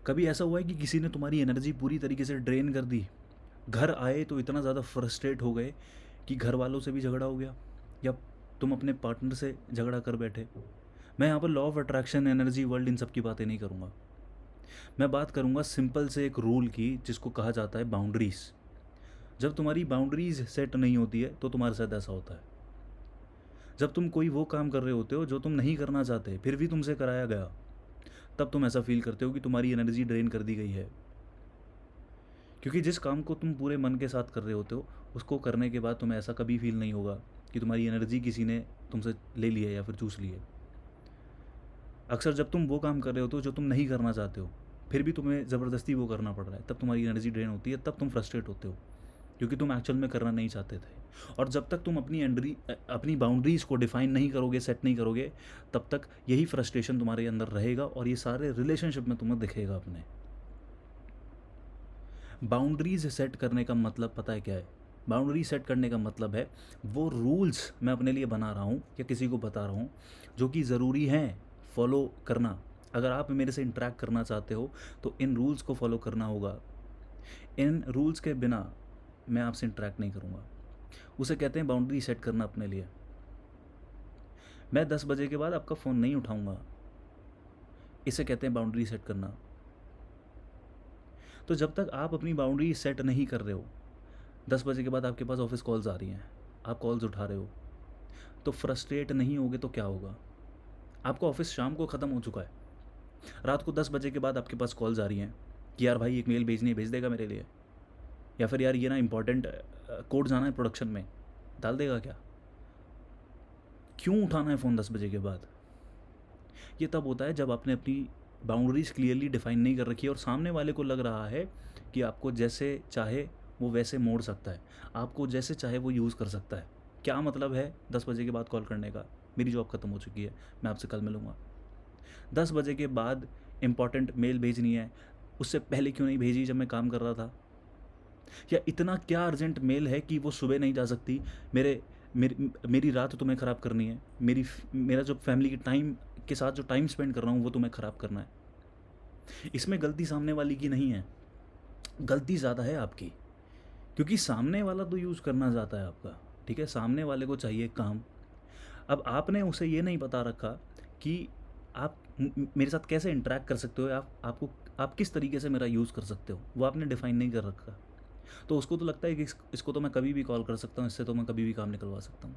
कभी ऐसा हुआ है कि किसी ने तुम्हारी एनर्जी पूरी तरीके से ड्रेन कर दी, घर आए तो इतना ज़्यादा फ्रस्ट्रेट हो गए कि घर वालों से भी झगड़ा हो गया, या तुम अपने पार्टनर से झगड़ा कर बैठे? मैं यहाँ पर law of attraction, energy world, इन सब की बातें नहीं करूँगा। मैं बात करूँगा सिंपल से एक रूल की, जिसको कहा जाता है बाउंड्रीज़। जब तुम्हारी बाउंड्रीज़ सेट नहीं होती है तो तुम्हारे साथ ऐसा होता है। जब तुम कोई वो काम कर रहे होते हो जो तुम नहीं करना चाहते, फिर भी तुमसे कराया गया, तब तुम ऐसा फील करते हो कि तुम्हारी एनर्जी ड्रेन कर दी गई है। क्योंकि जिस काम को तुम पूरे मन के साथ कर रहे होते हो, उसको करने के बाद तुम्हें ऐसा कभी फील नहीं होगा कि तुम्हारी एनर्जी किसी ने तुमसे ले ली है या फिर चूस ली है। अक्सर जब तुम वो काम कर रहे होते हो जो तुम नहीं करना चाहते हो, फिर भी तुम्हें ज़बरदस्ती वो करना पड़ रहा है, तब तुम्हारी एनर्जी ड्रेन होती है, तब तुम फ्रस्ट्रेट होते हो, क्योंकि तुम एक्चुअल में करना नहीं चाहते थे। और जब तक तुम अपनी बाउंड्रीज़ को डिफाइन नहीं करोगे, सेट नहीं करोगे, तब तक यही फ्रस्ट्रेशन तुम्हारे अंदर रहेगा और ये सारे रिलेशनशिप में तुम्हें दिखेगा अपने। बाउंड्रीज सेट करने का मतलब पता है क्या है? बाउंड्री सेट करने का मतलब है वो रूल्स मैं अपने लिए बना रहा हूँ या किसी को बता रहा हूँ जो कि ज़रूरी हैं फॉलो करना। अगर आप मेरे से इंटरेक्ट करना चाहते हो तो इन रूल्स को फॉलो करना होगा। इन रूल्स के बिना मैं आपसे इंटरेक्ट नहीं करूँगा। उसे कहते हैं बाउंड्री सेट करना अपने लिए। मैं 10 बजे के बाद आपका फ़ोन नहीं उठाऊँगा, इसे कहते हैं बाउंड्री सेट करना। तो जब तक आप अपनी बाउंड्री सेट नहीं कर रहे हो, 10 बजे के बाद आपके पास ऑफिस कॉल्स आ रही हैं, आप कॉल्स उठा रहे हो, तो फ्रस्ट्रेट नहीं होगे तो क्या होगा? आपका ऑफिस शाम को ख़त्म हो चुका है, रात को 10 बजे के बाद आपके पास कॉल्स आ रही हैं कि यार भाई एक मेल भेजनी है, भेज देगा मेरे लिए? या फिर यार ये ना इंपॉर्टेंट कोड जाना है प्रोडक्शन में, डाल देगा क्या? क्यों उठाना है फ़ोन 10 बजे के बाद? ये तब होता है जब आपने अपनी बाउंड्रीज़ क्लियरली डिफाइन नहीं कर रखी है और सामने वाले को लग रहा है कि आपको जैसे चाहे वो वैसे मोड़ सकता है, आपको जैसे चाहे वो यूज़ कर सकता है। क्या मतलब है 10 बजे के बाद कॉल करने का? मेरी जॉब ख़त्म हो चुकी है, मैं आपसे कल मिलूँगा। 10 बजे के बाद इम्पॉर्टेंट मेल भेजनी है, उससे पहले क्यों नहीं भेजी जब मैं काम कर रहा था? या इतना क्या अर्जेंट मेल है कि वो सुबह नहीं जा सकती? मेरी रात तुम्हें ख़राब करनी है, मेरा जो फैमिली के टाइम के साथ जो टाइम स्पेंड कर रहा हूँ वो तुम्हें ख़राब करना है। इसमें गलती सामने वाले की नहीं है, गलती ज़्यादा है आपकी, क्योंकि सामने वाला तो यूज़ करना चाहता है आपका, ठीक है? सामने वाले को चाहिए काम। अब आपने उसे ये नहीं बता रखा कि आप मेरे साथ कैसे इंटरैक्ट कर सकते हो, आप किस तरीके से मेरा यूज़ कर सकते हो, वो आपने डिफ़ाइन नहीं कर रखा। तो उसको तो लगता है कि इसको तो मैं कभी भी कॉल कर सकता हूँ, इससे तो मैं कभी भी काम निकलवा सकता हूँ।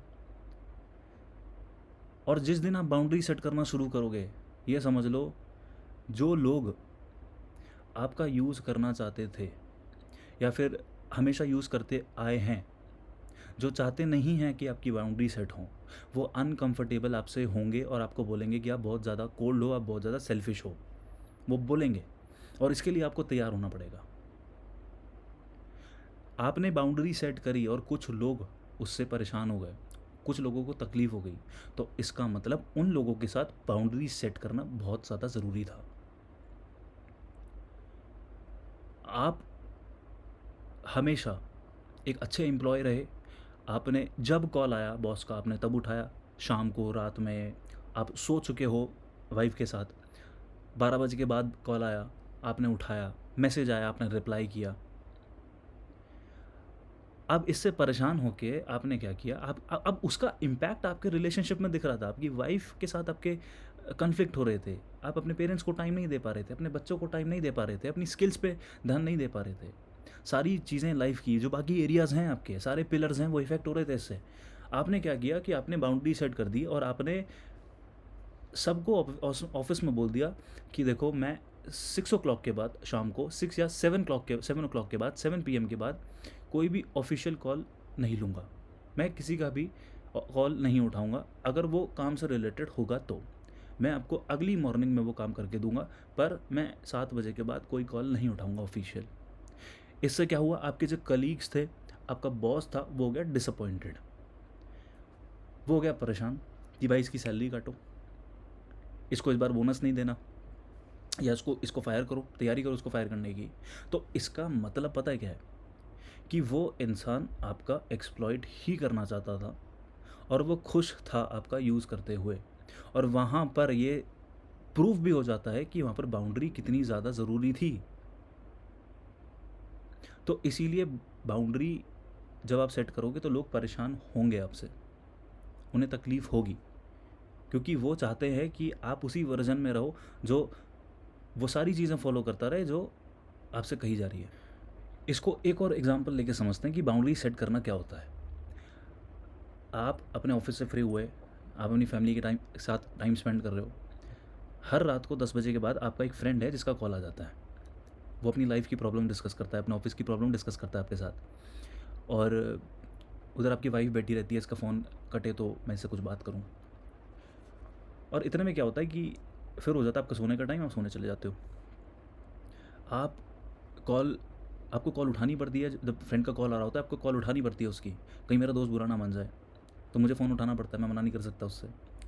और जिस दिन आप बाउंड्री सेट करना शुरू करोगे, ये समझ लो, जो लोग आपका यूज़ करना चाहते थे या फिर हमेशा यूज़ करते आए हैं, जो चाहते नहीं हैं कि आपकी बाउंड्री सेट हो, वो अनकंफर्टेबल आपसे होंगे और आपको बोलेंगे कि आप बहुत ज़्यादा कोल्ड हो, आप बहुत ज़्यादा सेल्फिश हो। वो बोलेंगे और इसके लिए आपको तैयार होना पड़ेगा। आपने बाउंड्री सेट करी और कुछ लोग उससे परेशान हो गए, कुछ लोगों को तकलीफ़ हो गई, तो इसका मतलब उन लोगों के साथ बाउंड्री सेट करना बहुत ज़्यादा ज़रूरी था। आप हमेशा एक अच्छे एम्प्लॉय रहे। आपने जब कॉल आया बॉस का, आपने तब उठाया। शाम को, रात में आप सो चुके हो वाइफ के साथ, 12 बजे के बाद कॉल आया, आपने उठाया। मैसेज आया, आपने रिप्लाई किया। अब इससे परेशान होके आपने क्या किया, अब उसका इम्पैक्ट आपके रिलेशनशिप में दिख रहा था। आपकी वाइफ के साथ आपके कन्फ्लिक्ट हो रहे थे, आप अपने पेरेंट्स को टाइम नहीं दे पा रहे थे, अपने बच्चों को टाइम नहीं दे पा रहे थे, अपनी स्किल्स पे ध्यान नहीं दे पा रहे थे। सारी चीज़ें लाइफ की जो बाकी एरियाज़ हैं, आपके सारे पिलर्स हैं, वो इफ़ेक्ट हो रहे थे इससे। आपने क्या किया कि आपने बाउंड्री सेट कर दी और आपने सबको ऑफिस में बोल दिया कि देखो, मैं 6 o'clock के बाद, शाम को 6 या 7 o'clock के बाद, 7 PM के बाद कोई भी ऑफिशियल कॉल नहीं लूँगा। मैं किसी का भी कॉल नहीं उठाऊँगा। अगर वो काम से रिलेटेड होगा तो मैं आपको अगली मॉर्निंग में वो काम करके दूँगा, पर मैं 7 बजे के बाद कोई कॉल नहीं उठाऊँगा ऑफिशियल। इससे क्या हुआ, आपके जो कलीग्स थे, आपका बॉस था, वो हो गया डिसअपॉइंटेड, वो हो गया परेशान कि भाई इसकी सैलरी काटो, इसको इस बार बोनस नहीं देना, या इसको इसको फायर करो, तैयारी करो उसको फायर करने की। तो इसका मतलब पता है क्या है, कि वो इंसान आपका एक्सप्लॉइट ही करना चाहता था और वो खुश था आपका यूज़ करते हुए। और वहाँ पर ये प्रूफ भी हो जाता है कि वहाँ पर बाउंड्री कितनी ज़्यादा ज़रूरी थी। तो इसीलिए बाउंड्री जब आप सेट करोगे तो लोग परेशान होंगे आपसे, उन्हें तकलीफ़ होगी, क्योंकि वो चाहते हैं कि आप उसी वर्ज़न में रहो जो वो सारी चीज़ें फ़ॉलो करता रहे जो आपसे कही जा रही है। इसको एक और एग्ज़ाम्पल लेके समझते हैं कि बाउंड्री सेट करना क्या होता है। आप अपने ऑफ़िस से फ्री हुए, आप अपनी फैमिली के साथ टाइम स्पेंड कर रहे हो। हर रात को 10 बजे के बाद आपका एक फ्रेंड है जिसका कॉल आ जाता है। वो अपनी लाइफ़ की प्रॉब्लम डिस्कस करता है, अपने ऑफ़िस की प्रॉब्लम डिस्कस करता है आपके साथ, और उधर आपकी वाइफ़ बैठी रहती है, इसका फ़ोन कटे तो मैं इससे कुछ बात करूँ। और इतने में क्या होता है कि फिर हो जाता है आपका सोने का टाइम, आप सोने चले जाते हो। आप कॉल आपको कॉल उठानी पड़ती है, जब फ्रेंड का कॉल आ रहा होता है आपको कॉल उठानी पड़ती है उसकी, कहीं मेरा दोस्त बुरा ना मान जाए, तो मुझे फ़ोन उठाना पड़ता है, मैं मना नहीं कर सकता उससे।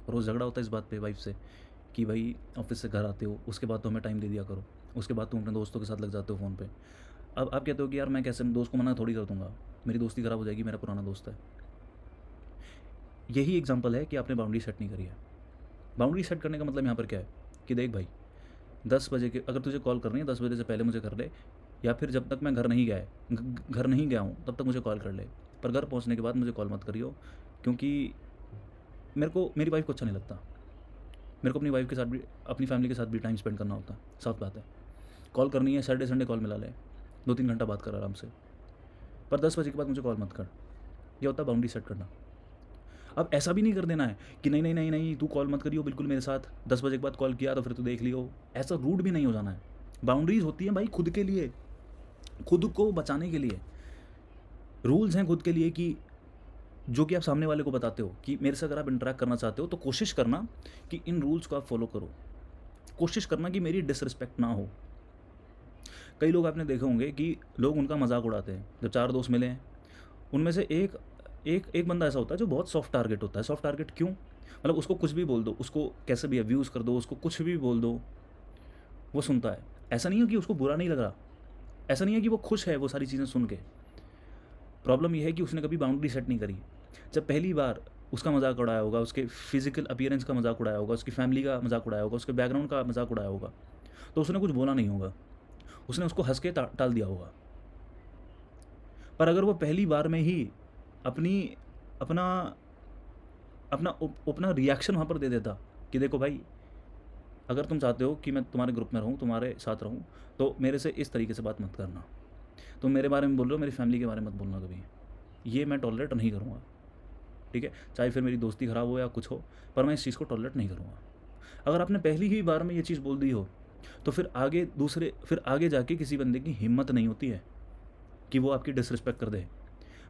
रोज़ झगड़ा होता है इस बात पे वाइफ़ से कि भाई ऑफिस से घर आते हो, उसके बाद तो हमें टाइम दे दिया करो, उसके बाद तुम अपने दोस्तों के साथ लग जाते हो फ़ोन पे। अब आप कहते हो कि यार मैं कैसे दोस्त को मना थोड़ी कर दूँगा, मेरी दोस्ती ख़राब हो जाएगी, मेरा पुराना दोस्त है। यही एग्ज़ाम्पल है कि आपने बाउंड्री सेट नहीं करी है। बाउंड्री सेट करने का मतलब यहाँ पर क्या है कि देख भाई, 10 बजे के अगर तुझे कॉल करनी है 10 बजे से पहले मुझे कर ले, या फिर जब तक मैं घर नहीं गया हूँ तब तक मुझे कॉल कर ले, पर घर पहुँचने के बाद मुझे कॉल मत करियो, क्योंकि मेरे को मेरी वाइफ़ को अच्छा नहीं लगता। मेरे को अपनी वाइफ़ के साथ भी, अपनी फैमिली के साथ भी टाइम स्पेंड करना होता है, साफ बात है। कॉल करनी है सैटरडे संडे कॉल मिला ले, 2-3 घंटा बात कर आराम से, पर 10 बजे के बाद मुझे कॉल मत कर। ये होता है बाउंड्री सेट करना। अब ऐसा भी नहीं कर देना है कि नहीं नहीं नहीं नहीं तू कॉल मत करियो बिल्कुल मेरे साथ, 10 बजे के बाद कॉल किया तो फिर तू देख लियो, ऐसा रूड भी नहीं हो जाना है। बाउंड्रीज होती हैं भाई खुद के लिए, खुद को बचाने के लिए। रूल्स हैं खुद के लिए कि जो कि आप सामने वाले को बताते हो कि मेरे से अगर आप इंटरेक्ट करना चाहते हो तो कोशिश करना कि इन रूल्स को आप फॉलो करो, कोशिश करना कि मेरी डिसरिस्पेक्ट ना हो। कई लोग आपने देखे होंगे कि लोग उनका मजाक उड़ाते हैं। जब 4 दोस्त मिले हैं, उनमें से एक एक एक बंदा ऐसा होता है जो बहुत सॉफ्ट टारगेट होता है। सॉफ्ट टारगेट क्यों? मतलब उसको कुछ भी बोल दो, उसको कैसे भी अब्यूज़ कर दो, उसको कुछ भी बोल दो, वो सुनता है। ऐसा नहीं है कि उसको बुरा नहीं लग रहा, ऐसा नहीं है कि वो खुश है वो सारी चीज़ें सुन के। प्रॉब्लम ये है कि उसने कभी बाउंड्री सेट नहीं करी। जब पहली बार उसका मजाक उड़ाया होगा, उसके फिजिकल अपीयरेंस का मजाक उड़ाया होगा, उसकी फैमिली का मजाक उड़ाया होगा, उसके बैकग्राउंड का मजाक उड़ाया होगा, तो उसने कुछ बोला नहीं होगा, उसने उसको हंस के टाल दिया होगा। पर अगर वो पहली बार में ही अपनी अपना अपना अपना रिएक्शन वहाँ पर दे देता कि देखो भाई, अगर तुम चाहते हो कि मैं तुम्हारे ग्रुप में रहूँ, तुम्हारे साथ रहूँ, तो मेरे से इस तरीके से बात मत करना। तुम मेरे बारे में बोल रहे हो, मेरी फैमिली के बारे में मत बोलना कभी, ये मैं टॉलरेट नहीं करूँगा। ठीक है, चाहे फिर मेरी दोस्ती ख़राब हो या कुछ हो, पर मैं इस चीज़ को टॉलरेट नहीं करूँगा। अगर आपने पहली ही बार में ये चीज़ बोल दी हो, तो फिर आगे जाके किसी बंदे की हिम्मत नहीं होती है कि वो आपकी डिसरिस्पेक्ट कर दे।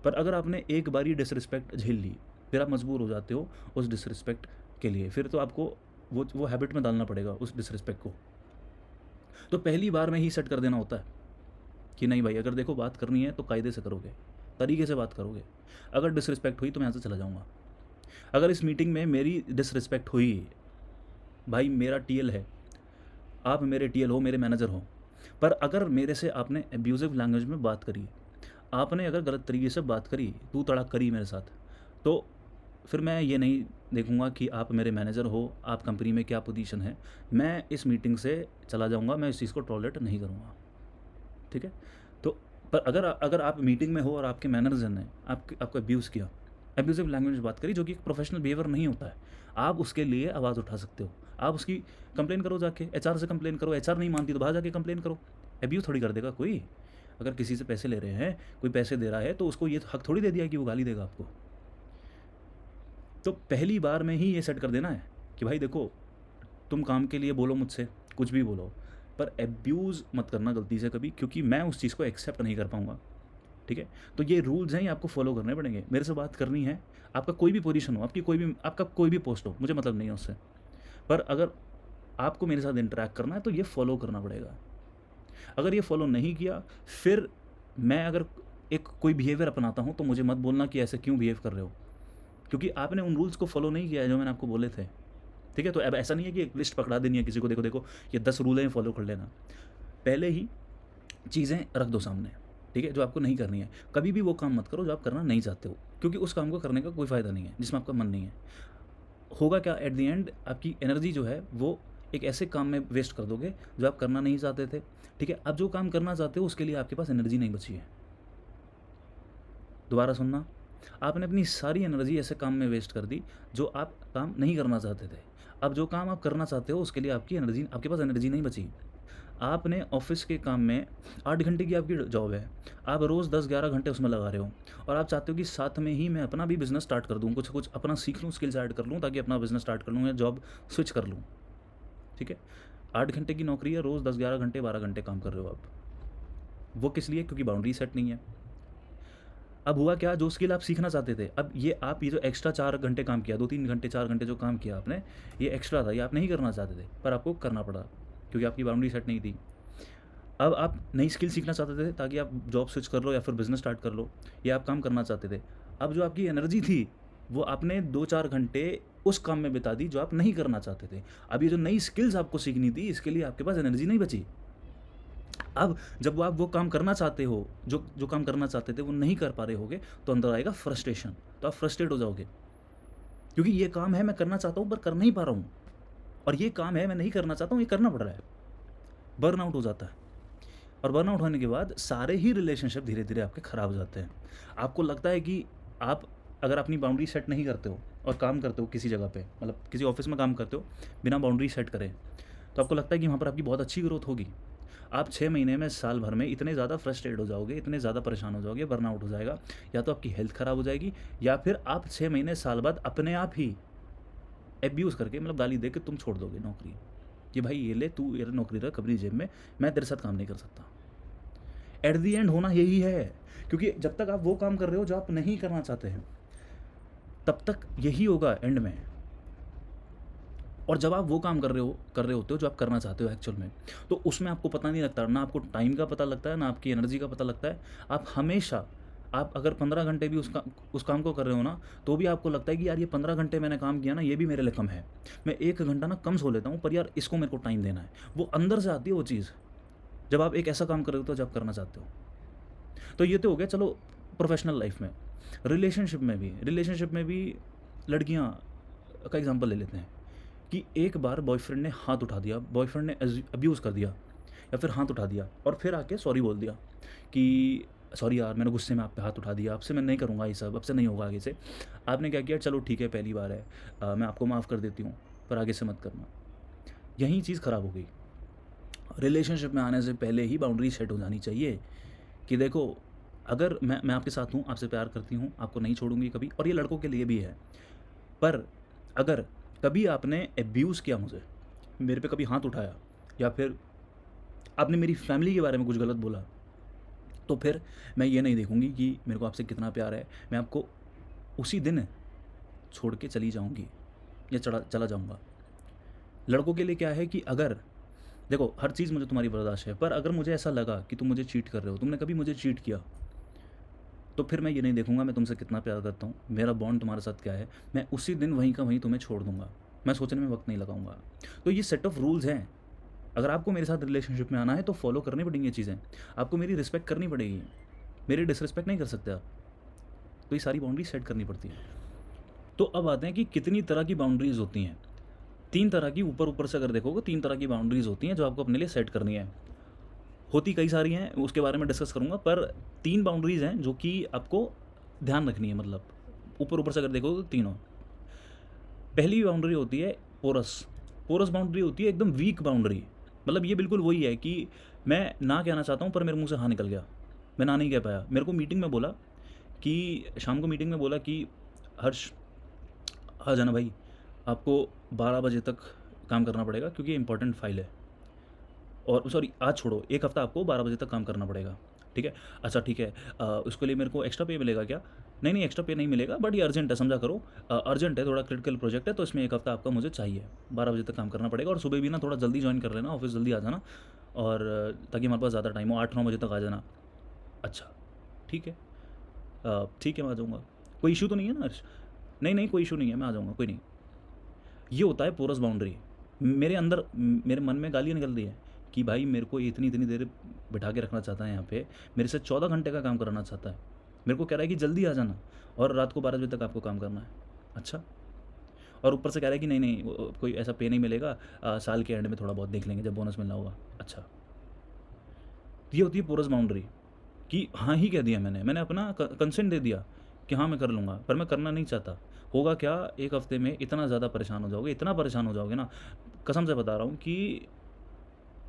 पर अगर आपने एक बार ही डिसरिस्पेक्ट झेल ली, फिर आप मजबूर हो जाते हो उस डिसरिस्पेक्ट के लिए, फिर तो आपको वो हैबिट में डालना पड़ेगा उस डिसरिस्पेक्ट को। तो पहली बार में ही सेट कर देना होता है कि नहीं भाई, अगर देखो बात करनी है तो कायदे से करोगे, तरीके से बात करोगे। अगर डिसरिस्पेक्ट हुई तो मैं यहाँ से चला जाऊँगा। अगर इस मीटिंग में मेरी डिसरिस्पेक्ट हुई, भाई मेरा टीएल है, आप मेरे टीएल हो, मेरे मैनेजर हो, पर अगर मेरे से आपने एब्यूज़िव लैंग्वेज में बात करी, आपने अगर गलत तरीके से बात करी, तू तड़ाक करी मेरे साथ, तो फिर मैं ये नहीं देखूँगा कि आप मेरे मैनेजर हो, आप कंपनी में क्या पोजीशन है, मैं इस मीटिंग से चला जाऊँगा, मैं इस चीज़ को टॉलरेट नहीं करूँगा। ठीक है? तो पर अगर अगर आप मीटिंग में हो और आपके मैनेजर ने आपको अब्यूज़ किया, एब्यूज़िव लैंग्वेज में बात करी, जो कि एक प्रोफेशनल बिहेवियर नहीं होता है, आप उसके लिए आवाज़ उठा सकते हो। आप उसकी कंप्लेन करो, जाके एचआर से कंप्लेन करो, एचआर नहीं मानती तो बाहर जाके कंप्लेन करो। अब्यूज़ थोड़ी कर देगा कोई। अगर किसी से पैसे ले रहे हैं, कोई पैसे दे रहा है, तो उसको ये हक थोड़ी दे दिया कि वो गाली देगा आपको। तो पहली बार में ही ये सेट कर देना है कि भाई देखो, तुम काम के लिए बोलो मुझसे, कुछ भी बोलो, पर एब्यूज़ मत करना गलती से कभी, क्योंकि मैं उस चीज़ को एक्सेप्ट नहीं कर पाऊँगा। ठीक है? तो ये रूल्स हैं, ये आपको फॉलो करने पड़ेंगे। मेरे से बात करनी है, आपका कोई भी पोजीशन हो, आपका कोई भी पोस्ट हो, मुझे मतलब नहीं है उससे। पर अगर आपको मेरे साथ इंटरैक्ट करना है तो ये फॉलो करना पड़ेगा। अगर ये फॉलो नहीं किया, फिर मैं अगर एक कोई बिहेवियर अपनाता हूँ तो मुझे मत बोलना कि ऐसे क्यों बिहेव कर रहे हो, क्योंकि आपने उन रूल्स को फॉलो नहीं किया है जो मैंने आपको बोले थे। ठीक है? तो अब ऐसा नहीं है कि एक लिस्ट पकड़ा देनी है किसी को, देखो देखो ये 10 रूल हैं, फॉलो कर लेना। पहले ही चीज़ें रख दो सामने, ठीक है? जो आपको नहीं करनी है। कभी भी वो काम मत करो जो आप करना नहीं चाहते हो, क्योंकि उस काम को करने का कोई फ़ायदा नहीं है जिसमें आपका मन नहीं है। होगा क्या एट द एंड, आपकी एनर्जी जो है वो एक ऐसे काम में वेस्ट कर दोगे जो आप करना नहीं चाहते थे, ठीक है? अब जो काम करना चाहते हो उसके लिए आपके पास एनर्जी नहीं बची है। दोबारा सुनना, आपने अपनी सारी एनर्जी ऐसे काम में वेस्ट कर दी जो आप काम नहीं करना चाहते थे। अब जो काम आप करना चाहते हो उसके लिए आपके पास एनर्जी नहीं बची। आपने ऑफ़िस के काम में 8 घंटे की आपकी जॉब है, आप रोज़ 10-11 घंटे उसमें लगा रहे हो और आप चाहते हो कि साथ में ही मैं अपना भी बिज़नेस स्टार्ट कर दूँ, कुछ अपना सीख लूँ, स्किल्स ऐड कर लूँ ताकि अपना बिज़नेस स्टार्ट कर लूँ या जॉब स्विच कर लूँ, ठीक है? 8 घंटे की नौकरी है, रोज़ 10-11 घंटे, 12 घंटे काम कर रहे हो आप। वो किस लिए? क्योंकि बाउंड्री सेट नहीं है। अब हुआ क्या, जो स्किल आप सीखना चाहते थे, अब ये जो एक्स्ट्रा 4 घंटे काम किया, 2-3 घंटे 4 घंटे जो काम किया आपने, ये एक्स्ट्रा था, ये आप नहीं करना चाहते थे, पर आपको करना पड़ा क्योंकि आपकी बाउंड्री सेट नहीं थी। अब आप नई स्किल सीखना चाहते थे ताकि आप जॉब स्विच कर लो या फिर बिज़नेस स्टार्ट कर लो, या आप काम करना चाहते थे। अब जो आपकी एनर्जी थी, वो आपने 2-4 घंटे उस काम में बिता दी जो आप नहीं करना चाहते थे। अब ये जो नई स्किल्स आपको सीखनी थी, इसके लिए आपके पास एनर्जी नहीं बची। अब जब आप वो काम करना चाहते हो, जो जो काम करना चाहते थे वो नहीं कर पा रहे होगे, तो अंदर आएगा फ्रस्ट्रेशन, तो आप फ्रस्ट्रेट हो जाओगे। क्योंकि ये काम है मैं करना चाहता हूँ पर कर नहीं पा रहा हूँ, और ये काम है मैं नहीं करना चाहता हूँ, ये करना पड़ रहा है। बर्नआउट हो जाता है, और बर्नआउट होने के बाद सारे ही रिलेशनशिप धीरे-धीरे आपके खराब हो जाते हैं। आपको लगता है कि आप अगर अपनी बाउंड्री सेट नहीं करते हो और काम करते हो किसी जगह पे, मतलब किसी ऑफ़िस में काम करते हो बिना बाउंड्री सेट करे, तो आपको लगता है कि वहाँ पर आपकी बहुत अच्छी ग्रोथ होगी। आप 6 महीने में, साल भर में इतने ज़्यादा फ्रस्ट्रेट हो जाओगे, इतने ज़्यादा परेशान हो जाओगे, बर्नआउट हो जाएगा, या तो आपकी हेल्थ ख़राब हो जाएगी, या फिर आप 6 महीने, साल बाद अपने आप ही एब्यूज़ करके, मतलब गाली दे के तुम छोड़ दोगे नौकरी, कि भाई ये ले, तू ये नौकरी रख अपनी जेब में, मैं तेरे साथ काम नहीं कर सकता। एट द एंड होना यही है, क्योंकि जब तक आप वो काम कर रहे हो जो आप नहीं करना चाहते हैं, तब तक यही होगा एंड में। और जब आप वो काम कर रहे होते हो जो आप करना चाहते हो एक्चुअल में, तो उसमें आपको पता नहीं लगता, ना आपको टाइम का पता लगता है, ना आपकी एनर्जी का पता लगता है। आप हमेशा, आप अगर 15 घंटे भी उस काम को कर रहे हो ना, तो भी आपको लगता है कि यार ये 15 घंटे मैंने काम किया ना, ये भी मेरे लिए कम है। मैं 1 घंटा ना कम सो लेता हूँ, पर यार इसको मेरे को टाइम देना है। वो अंदर से आती है वो चीज़, जब आप एक ऐसा काम कर रहे हो तो जब करना चाहते हो। तो ये तो हो गया चलो प्रोफ़ेशनल लाइफ़ में। रिलेशनशिप में भी लड़कियाँ का एग्ज़ाम्पल ले लेते हैं। कि एक बार बॉयफ्रेंड ने हाथ उठा दिया, बॉयफ्रेंड ने अब्यूज़ कर दिया या फिर हाथ उठा दिया और फिर आके सॉरी बोल दिया कि सॉरी यार, मैंने गुस्से में आप पे हाथ उठा दिया, अब से मैं नहीं करूँगा ये सब, अब से नहीं होगा आगे से। आपने क्या किया, चलो ठीक है पहली बार है, मैं आपको माफ़ कर देती हूँ, पर आगे से मत करना। यही चीज़ ख़राब हो गई। रिलेशनशिप में आने से पहले ही बाउंड्री सेट हो जानी चाहिए कि देखो, अगर मैं आपके साथ हूँ, आपसे प्यार करती हूँ, आपको नहीं छोड़ूंगी कभी, और ये लड़कों के लिए भी है। पर अगर कभी आपने एब्यूज़ किया मुझे, मेरे पे कभी हाथ उठाया, या फिर आपने मेरी फैमिली के बारे में कुछ गलत बोला, तो फिर मैं ये नहीं देखूँगी कि मेरे को आपसे कितना प्यार है, मैं आपको उसी दिन छोड़ के चली जाऊँगी या चला जाऊँगा। लड़कों के लिए क्या है कि अगर देखो, हर चीज़ मुझे तुम्हारी बर्दाश्त है, पर अगर मुझे ऐसा लगा कि तुम मुझे चीट कर रहे हो, तुमने कभी मुझे चीट किया, तो फिर मैं ये नहीं देखूँगा मैं तुमसे कितना प्यार करता हूँ, मेरा बॉन्ड तुम्हारे साथ क्या है, मैं उसी दिन वहीं का वहीं तुम्हें छोड़ दूँगा। मैं सोचने में वक़्त नहीं लगाऊँगा। तो ये सेट ऑफ रूल्स हैं। अगर आपको मेरे साथ रिलेशनशिप में आना है तो फॉलो करनी पड़ेंगी ये चीज़ें। आपको मेरी रिस्पेक्ट करनी पड़ेगी। मेरी डिसरिस्पेक्ट नहीं कर सकते आप। तो ये सारी बाउंड्री सेट करनी पड़ती है। तो अब आते हैं कि कितनी तरह की बाउंड्रीज़ होती हैं। 3 तरह की, ऊपर-ऊपर से अगर देखोगे 3 तरह की बाउंड्रीज़ होती हैं जो आपको अपने लिए सेट करनी है। होती कई सारी हैं, उसके बारे में डिस्कस करूँगा, पर 3 बाउंड्रीज़ हैं जो कि आपको ध्यान रखनी है, मतलब ऊपर-ऊपर से अगर देखोगे तो तीनों। पहली बाउंड्री होती है पोरस। पोरस बाउंड्री होती है एकदम वीक बाउंड्री। मतलब ये बिल्कुल वही है कि मैं ना कहना चाहता हूँ पर मेरे मुँह से हाँ निकल गया। मैं ना नहीं कह पाया। मेरे को मीटिंग में बोला कि शाम को मीटिंग में बोला कि हर्ष, आ जाना भाई, आपको 12 बजे तक काम करना पड़ेगा क्योंकि ये इम्पोर्टेंट फ़ाइल है। और सॉरी, आज छोड़ो, 1 हफ़्ता आपको 12 बजे तक काम करना पड़ेगा, ठीक है? अच्छा ठीक है, उसके लिए मेरे को एक्स्ट्रा पे मिलेगा क्या? नहीं, नहीं एक्स्ट्रा पे नहीं मिलेगा, बट ये अर्जेंट है, समझा करो। अर्जेंट है, थोड़ा क्रिटिकल प्रोजेक्ट है, तो इसमें 1 हफ़्ता आपका मुझे चाहिए। 12 बजे तक काम करना पड़ेगा, और सुबह भी ना थोड़ा जल्दी जॉइन कर लेना, ऑफ़िस जल्दी आ जाना, और ताकि हमारे पास ज़्यादा टाइम हो, 8-9 बजे तक आ जाना। अच्छा, ठीक है। ठीक है, मैं आ जाऊँगा। कोई इश्यू तो नहीं है ना हर्ष? नहीं, नहीं कोई इश्यू नहीं है, मैं आ जाऊँगा, कोई नहीं। ये होता है पोरस बाउंड्री। मेरे अंदर मेरे मन में गालियाँ निकल रही है कि भाई मेरे को इतनी देर बिठा के रखना चाहता है यहाँ पे, मेरे से 14 घंटे का काम कराना चाहता है। मेरे को कह रहा है कि जल्दी आ जाना, और रात को 12 बजे तक आपको काम करना है। अच्छा, और ऊपर से कह रहा है कि नहीं नहीं कोई ऐसा पे नहीं मिलेगा, साल के एंड में थोड़ा बहुत देख लेंगे जब बोनस मिलना होगा। अच्छा, ये होती है पोरस बाउंड्री कि हाँ ही कह दिया मैंने अपना कंसेंट दे दिया कि हाँ मैं कर लूँगा, पर मैं करना नहीं चाहता। होगा क्या, एक हफ्ते में इतना ज़्यादा परेशान हो जाओगे, इतना परेशान हो जाओगे ना, कसम से बता रहा हूँ कि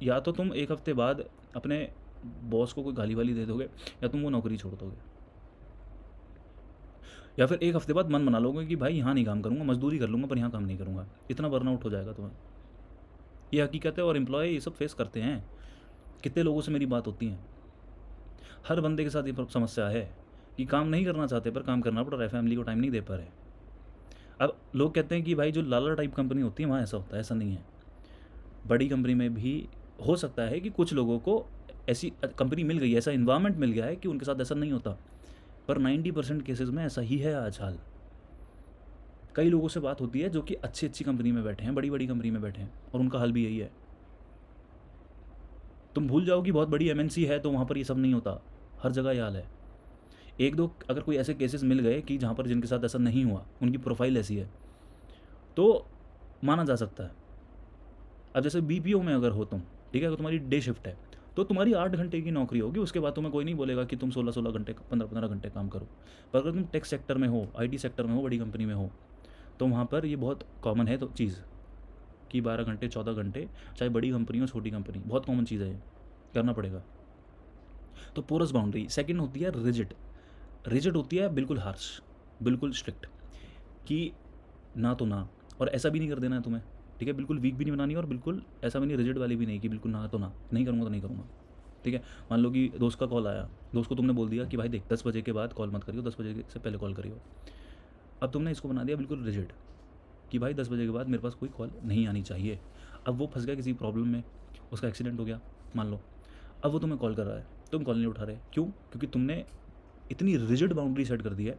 या तो तुम एक हफ्ते बाद अपने बॉस को कोई गाली वाली दे दोगे, या तुम वो नौकरी छोड़ दोगे, या फिर एक हफ्ते बाद मन बना लोगे कि भाई यहाँ नहीं काम करूँगा, मजदूरी कर लूँगा पर यहाँ काम नहीं करूँगा। इतना बर्नआउट हो जाएगा तुम्हें। ये हकीकत है और एम्प्लॉय ये सब फेस करते हैं। कितने लोगों से मेरी बात होती है, हर बंदे के साथ ये समस्या है कि काम नहीं करना चाहते पर काम करना पड़ रहा है, फैमिली को टाइम नहीं दे पा रहे। अब लोग कहते हैं कि भाई जो लाला टाइप कंपनी होती है वहाँ ऐसा होता है, ऐसा नहीं है। बड़ी कंपनी में भी हो सकता है कि कुछ लोगों को ऐसी कंपनी मिल गई, ऐसा इन्वायरमेंट मिल गया है कि उनके साथ ऐसा नहीं होता, पर 90% केसेस में ऐसा ही है आज हाल। कई लोगों से बात होती है जो कि अच्छी अच्छी कंपनी में बैठे हैं, बड़ी बड़ी कंपनी में बैठे हैं, और उनका हाल भी यही है। तुम भूल जाओ कि बहुत बड़ी एमएनसी है तो वहाँ पर ये सब नहीं होता, हर जगह ये हाल है। एक दो अगर कोई ऐसे केसेस मिल गए कि जहाँ पर जिनके साथ ऐसा नहीं हुआ, उनकी प्रोफाइल ऐसी है, तो माना जा सकता है। अब जैसे बीपीओ में अगर हो तुम, ठीक है, अगर तुम्हारी डे शिफ्ट है तो तुम्हारी 8 घंटे की नौकरी होगी, उसके बाद तुम्हें कोई नहीं बोलेगा कि तुम 16-16 घंटे 15-15 घंटे काम करो। पर अगर तुम टेक सेक्टर में हो, आईटी सेक्टर में हो, बड़ी कंपनी में हो, तो वहाँ पर ये बहुत कॉमन है तो चीज़ कि 12 घंटे 14 घंटे, चाहे बड़ी कंपनी हो छोटी कंपनी, बहुत कॉमन चीज़ है, ये करना पड़ेगा। तो पोरस बाउंड्री। सेकंड होती है रिजिड। रिजिड होती है बिल्कुल हार्श, बिल्कुल स्ट्रिक्ट, कि ना तो ना, और ऐसा भी नहीं कर देना है तुम्हें, ठीक है, बिल्कुल वीक भी नहीं बनानी, और बिल्कुल ऐसा भी नहीं रिजिड वाली भी नहीं कि बिल्कुल ना तो ना, नहीं करूँगा तो नहीं करूँगा। ठीक है, मान लो कि दोस्त का कॉल आया, दोस्त को तुमने बोल दिया कि भाई देख 10 बजे के बाद कॉल मत करियो, 10 बजे से पहले कॉल करियो। अब तुमने इसको बना दिया बिल्कुल रिजिड कि भाई 10 बजे के बाद मेरे पास कोई कॉल नहीं आनी चाहिए। अब वो फंस गया किसी प्रॉब्लम में, उसका एक्सीडेंट हो गया मान लो, अब वो तुम्हें कॉल कर रहा है, तुम कॉल नहीं उठा रहे, क्यों? क्योंकि तुमने इतनी रिजिड बाउंड्री सेट कर दी है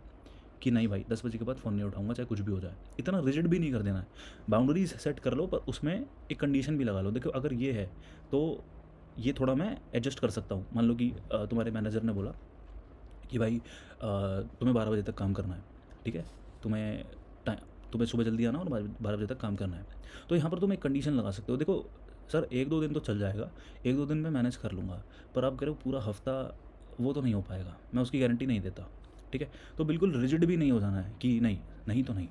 कि नहीं भाई 10 बजे के बाद फ़ोन नहीं उठाऊंगा चाहे कुछ भी हो जाए। इतना रिजिड भी नहीं कर देना है, बाउंड्रीज सेट कर लो, पर उसमें एक कंडीशन भी लगा लो। देखो अगर ये है तो ये थोड़ा मैं एडजस्ट कर सकता हूँ। मान लो कि तुम्हारे मैनेजर ने बोला कि भाई तुम्हें 12 बजे तक काम करना है, ठीक है, तुम्हें तुम्हें सुबह जल्दी आना और 12 बजे तक काम करना है, तो यहाँ पर तुम एक कंडीशन लगा सकते हो। देखो सर 1-2 दिन तो चल जाएगा, 1-2 दिन में मैनेज कर लूँगा, पर आप करो पूरा हफ्ता, वो तो नहीं हो पाएगा, मैं उसकी गारंटी नहीं देता। ठीक है, तो बिल्कुल रिजिड भी नहीं हो जाना है कि नहीं नहीं तो नहीं।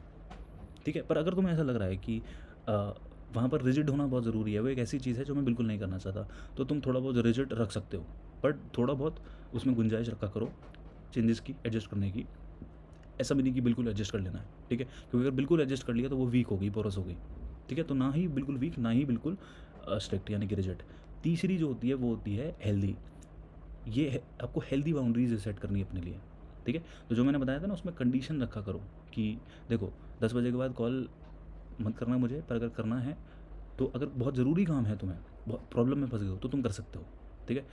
ठीक है, पर अगर तुम्हें ऐसा लग रहा है कि वहाँ पर रिजिड होना बहुत ज़रूरी है, वो एक ऐसी चीज़ है जो मैं बिल्कुल नहीं करना चाहता, तो तुम थोड़ा बहुत रिजिड रख सकते हो, बट थोड़ा बहुत उसमें गुंजाइश रखा करो चेंजेस की, एडजस्ट करने की। ऐसा भी नहीं कि बिल्कुल एडजस्ट कर लेना है, ठीक है, क्योंकि अगर बिल्कुल एडजस्ट कर लिया तो वो वीक होगी, पोरस होगी। ठीक है, तो ना ही बिल्कुल वीक, ना ही बिल्कुल स्ट्रिक्ट यानी कि रिजिड। तीसरी जो होती है वो होती है हेल्दी। ये है, आपको हेल्दी बाउंड्रीज सेट करनी है अपने लिए। ठीक है, तो जो मैंने बताया था ना उसमें कंडीशन रखा करो कि देखो 10 बजे के बाद कॉल मत करना मुझे, पर अगर करना है तो अगर बहुत ज़रूरी काम है, तुम्हें बहुत प्रॉब्लम में फंस गए हो तो तुम कर सकते हो। ठीक है,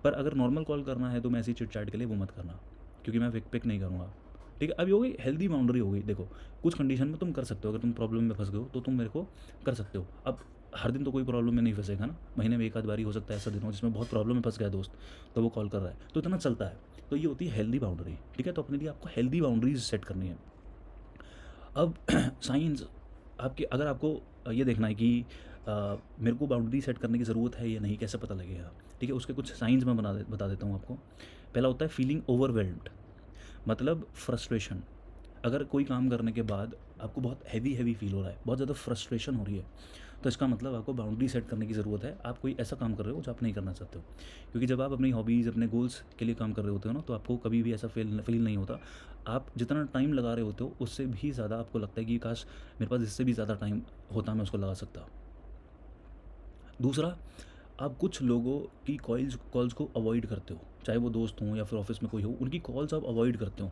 पर अगर नॉर्मल कॉल करना है तो मैं ऐसी चिट चैट के लिए वो मत करना, क्योंकि मैं पिक नहीं करूँगा। ठीक है, अभी हो गई हेल्दी बाउंड्री हो गई। देखो कुछ कंडीशन में तुम कर सकते हो, अगर तुम प्रॉब्लम में फंस गए हो तो तुम मेरे को कर सकते हो। अब हर दिन तो कोई प्रॉब्लम में नहीं फंसेगा ना, महीने में एक आध बारी हो सकता है ऐसा दिन हो जिसमें बहुत प्रॉब्लम में फंस गया दोस्त, तो वो कॉल कर रहा है, तो इतना चलता है। तो ये होती है हेल्दी बाउंड्री। ठीक है, तो अपने लिए आपको हेल्दी बाउंड्रीज सेट करनी है। अब साइंस आपके, अगर आपको ये देखना है कि मेरे को बाउंड्री सेट करने की ज़रूरत है या नहीं, कैसे पता लगेगा? ठीक है, उसके कुछ साइंस मैं बता देता हूँ आपको। पहला होता है फीलिंग ओवरवेल्म्ड, मतलब फ्रस्ट्रेशन। अगर कोई काम करने के बाद आपको बहुत हैवी फील हो रहा है, बहुत ज़्यादा फ्रस्ट्रेशन हो रही है, तो इसका मतलब आपको बाउंड्री सेट करने की ज़रूरत है। आप कोई ऐसा काम कर रहे हो जो आप नहीं करना चाहते हो, क्योंकि जब आप अपनी हॉबीज़, अपने गोल्स के लिए काम कर रहे होते हो ना, तो आपको कभी भी ऐसा फील नहीं होता। आप जितना टाइम लगा रहे होते हो उससे भी ज़्यादा आपको लगता है कि काश मेरे पास इससे भी ज़्यादा टाइम होता, मैं उसको लगा सकता। दूसरा, आप कुछ लोगों की कॉल्स को अवॉइड करते हो, चाहे वो दोस्त हों या फिर ऑफिस में कोई हो, उनकी कॉल्स आप अवॉइड करते हो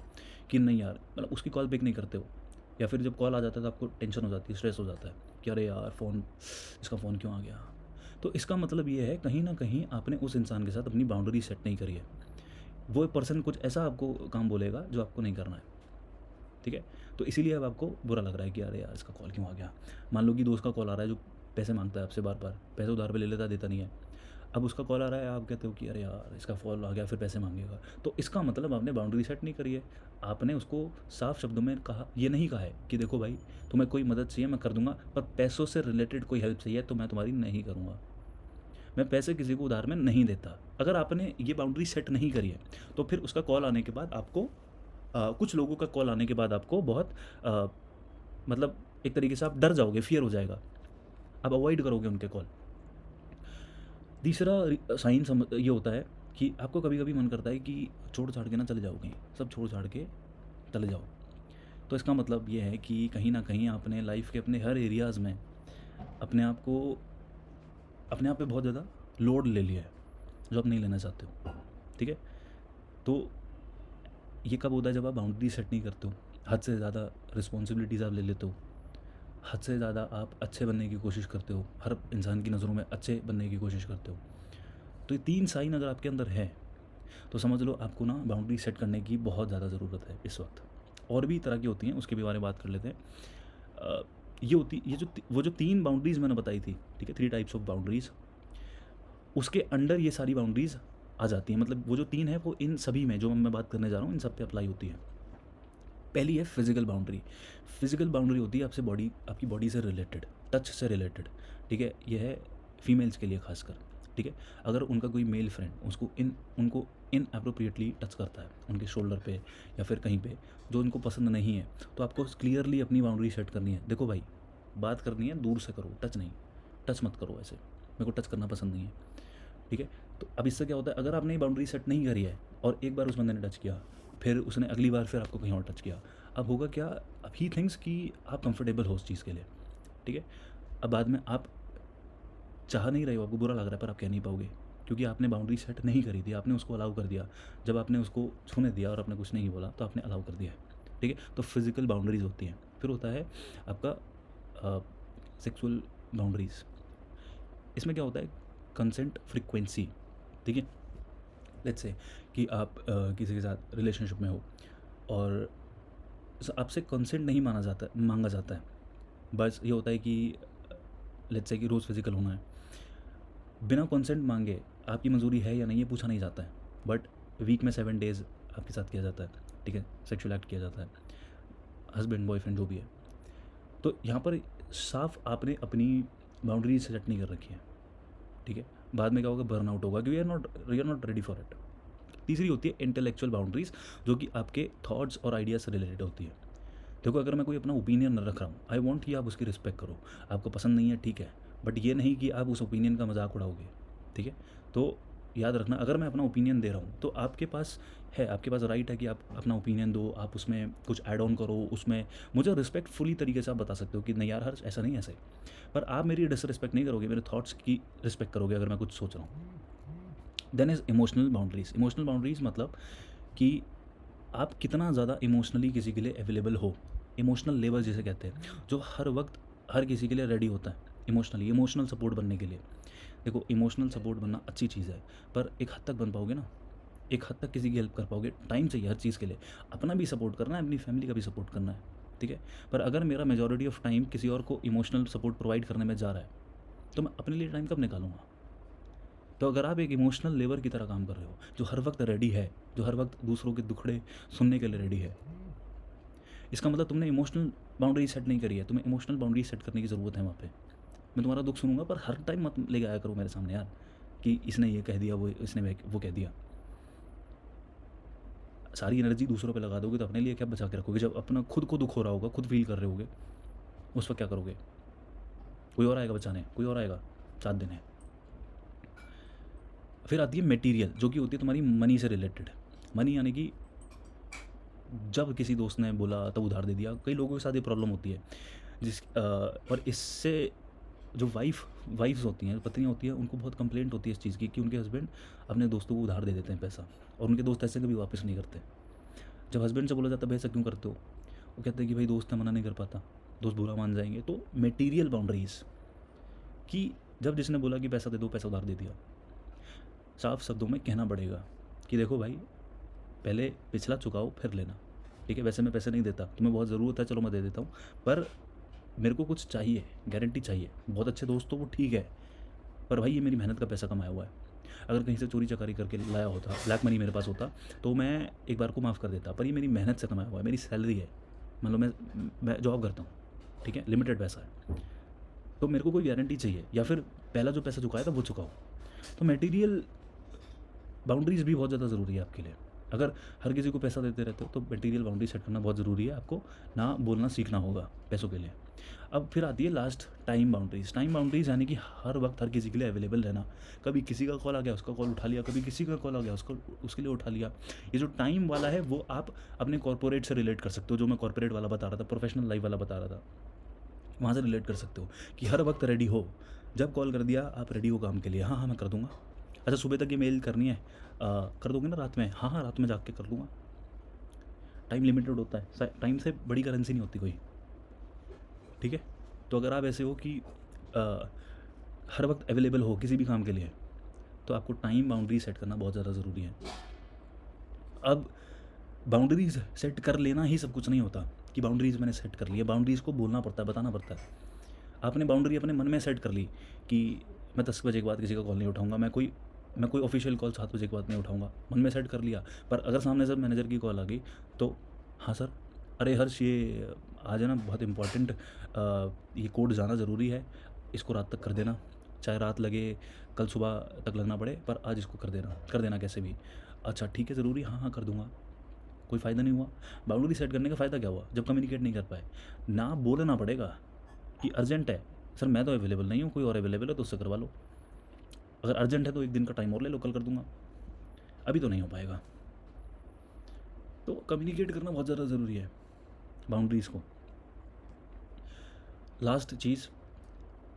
कि नहीं यार, मतलब उसकी कॉल पिक नहीं करते हो, या फिर जब कॉल आ जाता है तो आपको टेंशन हो जाती है, स्ट्रेस हो जाता है कि अरे यार फ़ोन, इसका फ़ोन क्यों आ गया। तो इसका मतलब ये है कहीं ना कहीं आपने उस इंसान के साथ अपनी बाउंड्री सेट नहीं करी है। वो पर्सन कुछ ऐसा आपको काम बोलेगा जो आपको नहीं करना है। ठीक है, तो इसीलिए अब आपको बुरा लग रहा है कि अरे यार इसका कॉल क्यों आ गया। मान लो कि दोस्त का कॉल आ रहा है जो पैसे मांगता है आपसे, बार बार पैसे उधार पे ले लेता, देता नहीं है। अब उसका कॉल आ रहा है, आप कहते हो कि अरे यार इसका कॉल आ गया, फिर पैसे मांगेगा। तो इसका मतलब आपने बाउंड्री सेट नहीं करी है। आपने उसको साफ शब्दों में कहा, ये नहीं कहा है कि देखो भाई तुम्हें कोई मदद चाहिए मैं कर दूंगा, पर पैसों से रिलेटेड कोई हेल्प चाहिए तो मैं तुम्हारी नहीं करूँगा, मैं पैसे किसी को उधार में नहीं देता। अगर आपने ये बाउंड्री सेट नहीं करी है तो फिर उसका कॉल आने के बाद आपको कुछ लोगों का कॉल आने के बाद आपको बहुत अ, मतलब एक तरीके से आप डर जाओगे, फियर हो जाएगा, आप अवॉइड करोगे उनके कॉल। तीसरा साइन ये होता है कि आपको कभी कभी मन करता है कि छोड़ छाड़ के ना चले जाओ कहीं, सब छोड़ छाड़ के चले जाओ। तो इसका मतलब ये है कि कहीं ना कहीं आपने लाइफ के अपने हर एरियाज़ में अपने आप को अपने आप पे बहुत ज़्यादा लोड ले लिया है जो आप नहीं लेना चाहते हो। ठीक है, तो ये कब होता है? जब आप बाउंड्री सेट नहीं करते हो, हद से ज़्यादा रिस्पॉन्सिबिलिटीज़ आप ले लेते हो, हद से ज़्यादा आप अच्छे बनने की कोशिश करते हो, हर इंसान की नज़रों में अच्छे बनने की कोशिश करते हो। तो ये 3 साइन अगर आपके अंदर है तो समझ लो आपको ना बाउंड्री सेट करने की बहुत ज़्यादा ज़रूरत है इस वक्त। और भी तरह की होती हैं, उसके भी बारे में बात कर लेते हैं। ये होती ये जो वो जो 3 बाउंड्रीज़ मैंने बताई थी, ठीक है, 3 टाइप्स ऑफ बाउंड्रीज़, उसके अंडर ये सारी बाउंड्रीज़ आ जाती हैं। मतलब वो जो 3 है वो इन सभी में जो मैं बात करने जा रहा हूँ इन सब पे अप्लाई होती है। पहली है फिजिकल बाउंड्री। फिजिकल बाउंड्री होती है आपकी बॉडी से रिलेटेड, टच से रिलेटेड। ठीक है, यह है फीमेल्स के लिए खासकर। ठीक है, अगर उनका कोई मेल फ्रेंड उनको इनअप्रोप्रिएटली टच करता है उनके शोल्डर पे या फिर कहीं पे जो उनको पसंद नहीं है, तो आपको क्लियरली अपनी बाउंड्री सेट करनी है। देखो भाई, बात करनी है दूर से करो, टच नहीं, टच मत करो ऐसे, मेरे को टच करना पसंद नहीं है। ठीक है, तो अब इससे क्या होता है, अगर आपने ये बाउंड्री सेट नहीं करी है और एक बार उस बंदे ने टच किया, फिर उसने अगली बार फिर आपको कहीं और टच किया, अब होगा क्या, अब ही थिंक्स कि आप कंफर्टेबल हो उस चीज़ के लिए। ठीक है, अब बाद में आप चाह नहीं रहे हो, आपको बुरा लग रहा है, पर आप कह नहीं पाओगे क्योंकि आपने बाउंड्री सेट नहीं करी थी, आपने उसको अलाउ कर दिया। जब आपने उसको छूने दिया और आपने कुछ नहीं बोला तो आपने अलाउ कर दिया है। ठीक है, तो फिजिकल बाउंड्रीज होती हैं। फिर होता है आपका सेक्सुअल बाउंड्रीज। इसमें क्या होता है, कंसेंट फ्रिक्वेंसी। ठीक है, लेट्स से कि आप किसी के साथ रिलेशनशिप में हो और आपसे कंसेंट नहीं मांगा जाता है। बस ये होता है कि लेट्स से कि रोज़ फिजिकल होना है, बिना कंसेंट मांगे आपकी मंजूरी है या नहीं ये पूछा नहीं जाता है, बट वीक में 7 डेज़ आपके साथ किया जाता है। ठीक है, सेक्सुअल एक्ट किया जाता है, हस्बैंड बॉयफ्रेंड जो भी है। तो यहाँ पर साफ आपने अपनी बाउंड्री सेट नहीं कर रखी है। ठीक है, बाद में क्या होगा, बर्नआउट होगा क्योंकि you are not ready for it. तीसरी होती है इंटेलेक्चुअल बाउंड्रीज, जो कि आपके थॉट्स और आइडियाज से रिलेटेड होती है। देखो, अगर मैं कोई अपना ओपिनियन रख रहा हूँ, आई वॉन्ट कि आप उसकी रिस्पेक्ट करो। आपको पसंद नहीं है, ठीक है, बट ये नहीं कि आप उस ओपिनियन का मजाक उड़ाओगे। ठीक है, तो याद रखना, अगर मैं अपना ओपिनियन दे रहा हूँ तो आपके पास राइट है कि आप अपना ओपिनियन दो, आप उसमें कुछ ऐड ऑन करो, उसमें मुझे रिस्पेक्टफुली तरीके से आप बता सकते हो कि नहीं यार हर्ष ऐसा नहीं, ऐसे। पर आप मेरी डिसरिस्पेक्ट नहीं करोगे, मेरे थॉट्स की रिस्पेक्ट करोगे अगर मैं कुछ सोच रहा हूँ। Then is emotional boundaries. Emotional boundaries मतलब कि आप कितना ज़्यादा इमोशनली किसी के लिए अवेलेबल हो, इमोशनल लेवल जिसे कहते हैं, जो हर वक्त हर किसी के लिए रेडी होता है इमोशनली, इमोशनल सपोर्ट बनने के लिए। देखो, इमोशनल सपोर्ट बनना अच्छी चीज़ है, पर एक हद तक बन पाओगे ना, एक हद तक किसी की हेल्प कर पाओगे। टाइम चाहिए हर चीज़ के लिए, अपना भी सपोर्ट करना है, अपनी फैमिली का भी सपोर्ट करना है। ठीक है, पर अगर मेरा मेजॉरिटी ऑफ टाइम किसी और को इमोशनल सपोर्ट प्रोवाइड करने में जा रहा है तो मैं अपने लिए टाइम कब निकालूंगा? तो अगर आप एक इमोशनल लेबर की तरह काम कर रहे हो, जो हर वक्त रेडी है, जो हर वक्त दूसरों के दुखड़े सुनने के लिए रेडी है, इसका मतलब तुमने इमोशनल बाउंड्री सेट नहीं करी है। तुम्हें इमोशनल बाउंड्री सेट करने की ज़रूरत है वहाँ पे। मैं तुम्हारा दुख सुनूंगा, पर हर टाइम मत लेके आया करो मेरे सामने यार कि इसने ये कह दिया, वो कह दिया। सारी एनर्जी दूसरों पे लगा दोगे तो अपने लिए क्या बचा के रखोगे? जब अपना खुद को दुख हो रहा होगा, खुद फील कर रहे होगे, उस वक्त क्या करोगे? कोई और आएगा बचाने, कोई और आएगा, 7 दिन है। फिर आती है मटेरियल, जो कि होती है तुम्हारी मनी से रिलेटेड। मनी यानी कि जब किसी दोस्त ने बोला तब उधार दे दिया। कई लोगों के साथ ये प्रॉब्लम होती है और इससे जो वाइफ्स होती हैं, पत्नियाँ होती हैं, उनको बहुत कंप्लेंट होती है इस चीज़ की कि उनके हस्बैंड अपने दोस्तों को उधार दे देते हैं पैसा, और उनके दोस्त ऐसे कभी वापस नहीं करते। जब हस्बैंड से बोला जाता है भाई ऐसा क्यों करते हो, वो कहते हैं कि भाई दोस्त है, मना नहीं कर पाता, दोस्त बुरा मान जाएंगे। तो मटेरियल बाउंड्रीज कि जब जिसने बोला कि पैसा दे दो, पैसा उधार दे दिया, साफ शब्दों में कहना पड़ेगा कि देखो भाई, पहले पिछला चुकाओ फिर लेना। ठीक है, वैसे मैं पैसे नहीं देता, तुम्हें बहुत ज़रूरत है, चलो मैं दे देता हूँ, पर मेरे को कुछ चाहिए, गारंटी चाहिए। बहुत अच्छे दोस्त तो वो ठीक है, पर भाई ये मेरी मेहनत का पैसा कमाया हुआ है। अगर कहीं से चोरी चकारी करके लाया होता, ब्लैक मनी मेरे पास होता, तो मैं एक बार को माफ़ कर देता, पर ये मेरी मेहनत से कमाया हुआ है, मेरी सैलरी है। मान लो मैं जॉब करता हूँ, ठीक है, लिमिटेड पैसा है, तो मेरे को कोई गारंटी चाहिए, या फिर पहला जो पैसा चुकाया था वो चुकाओ। तो मटेरियल बाउंड्रीज़ भी बहुत ज़्यादा ज़रूरी है आपके लिए। अगर हर किसी को पैसा देते रहते हो तो मटेरियल बाउंड्री सेट करना बहुत ज़रूरी है, आपको ना बोलना सीखना होगा पैसों के लिए। अब फिर आती है last, time boundaries. Time boundaries यानी कि हर वक्त हर किसी के लिए अवेलेबल रहना। कभी किसी का कॉल आ गया उसका कॉल उठा लिया, कभी किसी का कॉल आ गया उसके लिए उठा लिया। ये जो टाइम वाला है वो आप अपने कॉर्पोरेट से रिलेट कर सकते हो, जो मैं कॉर्पोरेट वाला बता रहा था, प्रोफेशनल लाइफ वाला बता रहा था, वहाँ से रिलेट कर सकते हो कि हर वक्त रेडी हो। जब कॉल कर दिया आप रेडी हो काम के लिए, हाँ हाँ मैं कर दूंगा। अच्छा सुबह तक ये मेल करनी है, कर दोगे ना रात में? हाँ हाँ रात में जाके कर दूंगा। टाइम लिमिटेड होता है, टाइम से बड़ी करेंसी नहीं होती कोई, ठीक है। तो अगर आप ऐसे हो कि हर वक्त अवेलेबल हो किसी भी काम के लिए, तो आपको टाइम बाउंड्री सेट करना बहुत ज़्यादा ज़रूरी है। अब बाउंड्रीज सेट कर लेना ही सब कुछ नहीं होता कि बाउंड्रीज़ मैंने सेट कर ली है। बाउंड्रीज़ को बोलना पड़ता है, बताना पड़ता है। आपने बाउंड्री अपने मन में सेट कर ली कि मैं 10 बजे के बाद किसी का कॉल नहीं उठाऊंगा, मैं कोई ऑफिशियल कॉल 7 बजे के बाद नहीं उठाऊंगा, मन में सेट कर लिया। पर अगर सामने से मैनेजर की कॉल आ गई तो हाँ सर, अरे हर्ष ये आज है ना बहुत इम्पोर्टेंट, ये कोड जाना ज़रूरी है, इसको रात तक कर देना, चाहे रात लगे कल सुबह तक लगना पड़े, पर आज इसको कर देना कैसे भी। अच्छा ठीक है ज़रूरी, हाँ हाँ कर दूंगा। कोई फ़ायदा नहीं हुआ। बाउंड्री सेट करने का फ़ायदा क्या हुआ? जब कम्युनिकेट नहीं कर पाए, ना बोलना पड़ेगा कि अर्जेंट है सर, मैं तो अवेलेबल नहीं हूँ, कोई और अवेलेबल है तो उससे करवा लो। अगर अर्जेंट है तो एक दिन का टाइम और ले लो, कल कर दूंगा, अभी तो नहीं हो पाएगा। तो कम्युनिकेट करना बहुत ज़्यादा ज़रूरी है बाउंड्रीज़ को। लास्ट चीज़,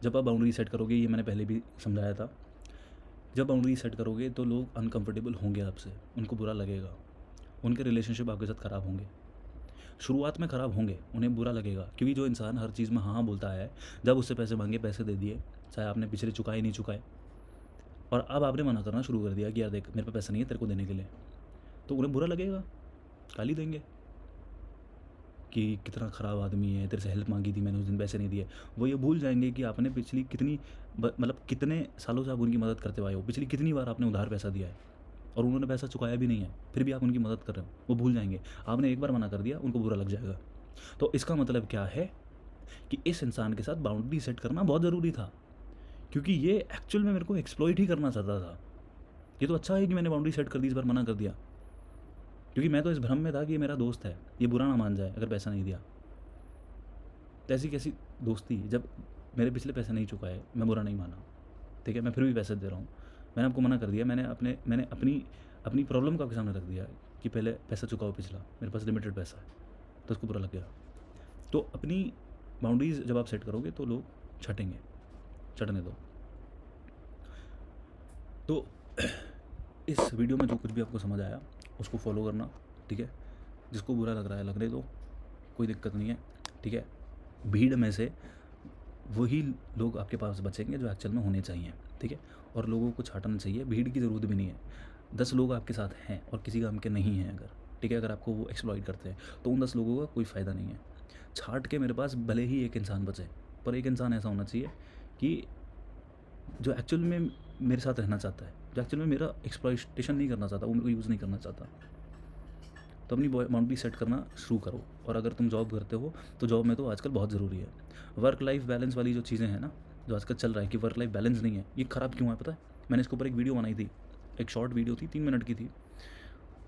जब आप बाउंड्री सेट करोगे, ये मैंने पहले भी समझाया था, जब बाउंड्री सेट करोगे तो लोग अनकंफर्टेबल होंगे आपसे, उनको बुरा लगेगा, उनके रिलेशनशिप आपके साथ ख़राब होंगे, शुरुआत में ख़राब होंगे, उन्हें बुरा लगेगा। क्योंकि जो इंसान हर चीज़ में हाँ हाँ बोलता है, जब उससे पैसे मांगे पैसे दे दिए, चाहे आपने पिछले चुकाए नहीं चुकाए, और अब आपने मना करना शुरू कर दिया कि यार देख मेरे पे पैसा नहीं है तेरे को देने के लिए, तो उन्हें बुरा लगेगा, गाली देंगे कि कितना ख़राब आदमी है, तेरे से हेल्प मांगी थी मैंने उस दिन, पैसे नहीं दिए। वो ये भूल जाएंगे कि आपने पिछली मतलब कितने सालों से आप उनकी मदद करते आए हो, पिछली कितनी बार आपने उधार पैसा दिया है और उन्होंने पैसा चुकाया भी नहीं है, फिर भी आप उनकी मदद कर रहे हो। वो भूल जाएंगे, आपने एक बार मना कर दिया, उनको बुरा लग जाएगा। तो इसका मतलब क्या है कि इस इंसान के साथ बाउंड्री सेट करना बहुत ज़रूरी था, क्योंकि ये एक्चुअल में मेरे को एक्सप्लॉइट ही करना चाहता था। ये तो अच्छा है कि मैंने बाउंड्री सेट कर दी, इस बार मना कर दिया, क्योंकि मैं तो इस भ्रम में था कि ये मेरा दोस्त है, ये बुरा ना मान जाए अगर पैसा नहीं दिया। तो ऐसी कैसी दोस्ती जब मेरे पिछले पैसे नहीं चुकाए, मैं बुरा नहीं माना, ठीक है, मैं फिर भी पैसे दे रहा हूँ। मैंने आपको मना कर दिया, मैंने अपनी प्रॉब्लम को आपके सामने रख दिया कि पहले पैसा चुकाओ पिछला, मेरे पास लिमिटेड पैसा है, तो उसको बुरा लग गया। तो अपनी बाउंड्रीज जब आप सेट करोगे तो लोग छटेंगे, चढ़ने दो। तो इस वीडियो में जो कुछ भी आपको समझ आया उसको फॉलो करना, ठीक है। जिसको बुरा लग रहा है लगने दो, कोई दिक्कत नहीं है, ठीक है। भीड़ में से वही लोग आपके पास बचेंगे जो एक्चुअल में होने चाहिए, ठीक है। और लोगों को छाटना चाहिए, भीड़ की ज़रूरत भी नहीं है। 10 लोग आपके साथ हैं और किसी काम के नहीं हैं अगर, ठीक है, अगर आपको वो एक्सप्लॉइट करते हैं तो उन 10 लोगों का कोई फ़ायदा नहीं है। छाट के मेरे पास भले ही एक इंसान बचे, पर एक इंसान ऐसा होना चाहिए कि जो एक्चुअल में मेरे साथ रहना चाहता है, जो एक्चुअल में मेरा एक्सप्लॉइटेशन नहीं करना चाहता, वो मेरे को यूज़ नहीं करना चाहता। तो अपनी बाउंड्री सेट करना शुरू करो। और अगर तुम जॉब करते हो तो जॉब में तो आजकल बहुत ज़रूरी है। वर्क लाइफ बैलेंस वाली जो चीज़ें हैं ना, जो आजकल चल रहा है कि वर्क लाइफ बैलेंस नहीं है, ये ख़राब क्यों है पता है? मैंने इसके ऊपर एक वीडियो बनाई थी, एक शॉर्ट वीडियो थी, 3 मिनट की थी।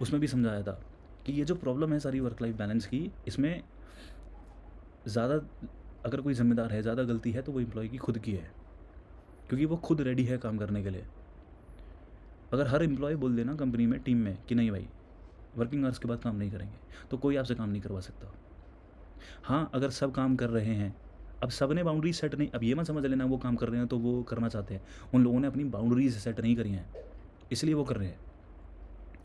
उसमें भी समझाया था कि ये जो प्रॉब्लम है सारी वर्क लाइफ बैलेंस की, इसमें ज़्यादा अगर कोई ज़िम्मेदार है, ज़्यादा गलती है तो वो एम्प्लॉय की खुद की है, क्योंकि वो खुद रेडी है काम करने के लिए। अगर हर एम्प्लॉय बोल देना कंपनी में, टीम में कि नहीं भाई वर्किंग आवर्स के बाद काम नहीं करेंगे, तो कोई आपसे काम नहीं करवा सकता। हाँ, अगर सब काम कर रहे हैं, अब सब ने बाउंड्रीज सेट नहीं, अब ये मत समझ लेना वो काम कर रहे हैं तो वो करना चाहते हैं, उन लोगों ने अपनी बाउंड्रीज सेट नहीं करी हैं, इसलिए वो कर रहे हैं।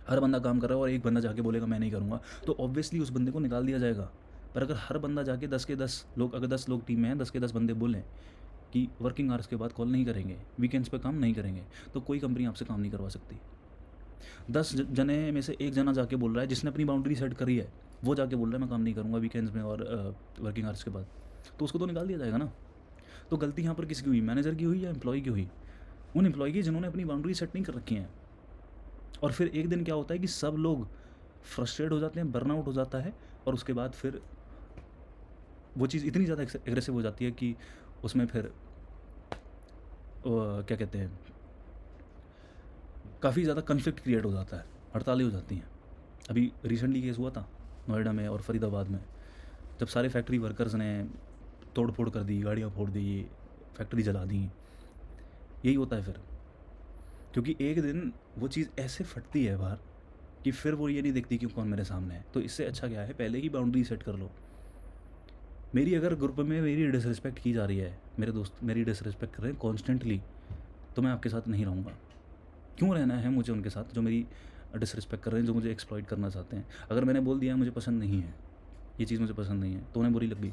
हर बंदा काम कर रहा है और एक बंदा जाके बोलेगा मैं नहीं करूँगा, तो ऑब्वियसली उस बंदे को निकाल दिया जाएगा। पर अगर हर बंदा जाके 10 के 10 लोग, अगर 10 लोग टीम में हैं, 10 के 10 बंदे बोलें कि वर्किंग आवर्स के बाद कॉल नहीं करेंगे, वीकेंड्स पे काम नहीं करेंगे, तो कोई कंपनी आपसे काम नहीं करवा सकती। 10 जने में से एक जना जाके बोल रहा है, जिसने अपनी बाउंड्री सेट करी है, वो जाके बोल रहा है मैं काम नहीं करूँगा वीकेंड्स में और वर्किंग आवर्स के बाद, तो उसको तो निकाल दिया जाएगा ना। तो गलती यहाँ पर किसकी हुई, मैनेजर की हुई या एम्प्लॉय की हुई? उन एम्प्लॉय की जिन्होंने अपनी बाउंड्री सेट नहीं कर रखी हैं। और फिर एक दिन क्या होता है कि सब लोग फ्रस्ट्रेट हो जाते हैं, बर्नआउट हो जाता है, और उसके बाद फिर वो चीज़ इतनी ज़्यादा एग्रेसिव हो जाती है कि उसमें फिर क्या कहते हैं, काफ़ी ज़्यादा कन्फ्लिक्ट क्रिएट हो जाता है, हड़तालें हो जाती हैं। अभी रिसेंटली केस हुआ था नोएडा में और फरीदाबाद में, जब सारे फैक्ट्री वर्कर्स ने तोड़ फोड़ कर दी, गाड़ियाँ फोड़ दी, फैक्ट्री जला दी। यही होता है फिर, क्योंकि एक दिन वो चीज़ ऐसे फटती है बाहर कि फिर वो ये नहीं देखती कि कौन मेरे सामने है। तो इससे अच्छा क्या है, पहले ही बाउंड्री सेट कर लो। मेरी अगर ग्रुप में मेरी डिसरिस्पेक्ट की जा रही है, मेरे दोस्त मेरी डिसरिस्पेक्ट कर रहे हैं कॉन्स्टेंटली, तो मैं आपके साथ नहीं रहूँगा। क्यों रहना है मुझे उनके साथ जो मेरी डिसरिस्पेक्ट कर रहे हैं, जो मुझे एक्सप्लॉइट करना चाहते हैं। अगर मैंने बोल दिया मुझे पसंद नहीं है, ये चीज़ मुझे पसंद नहीं है, तो उन्हें बुरी लग गई,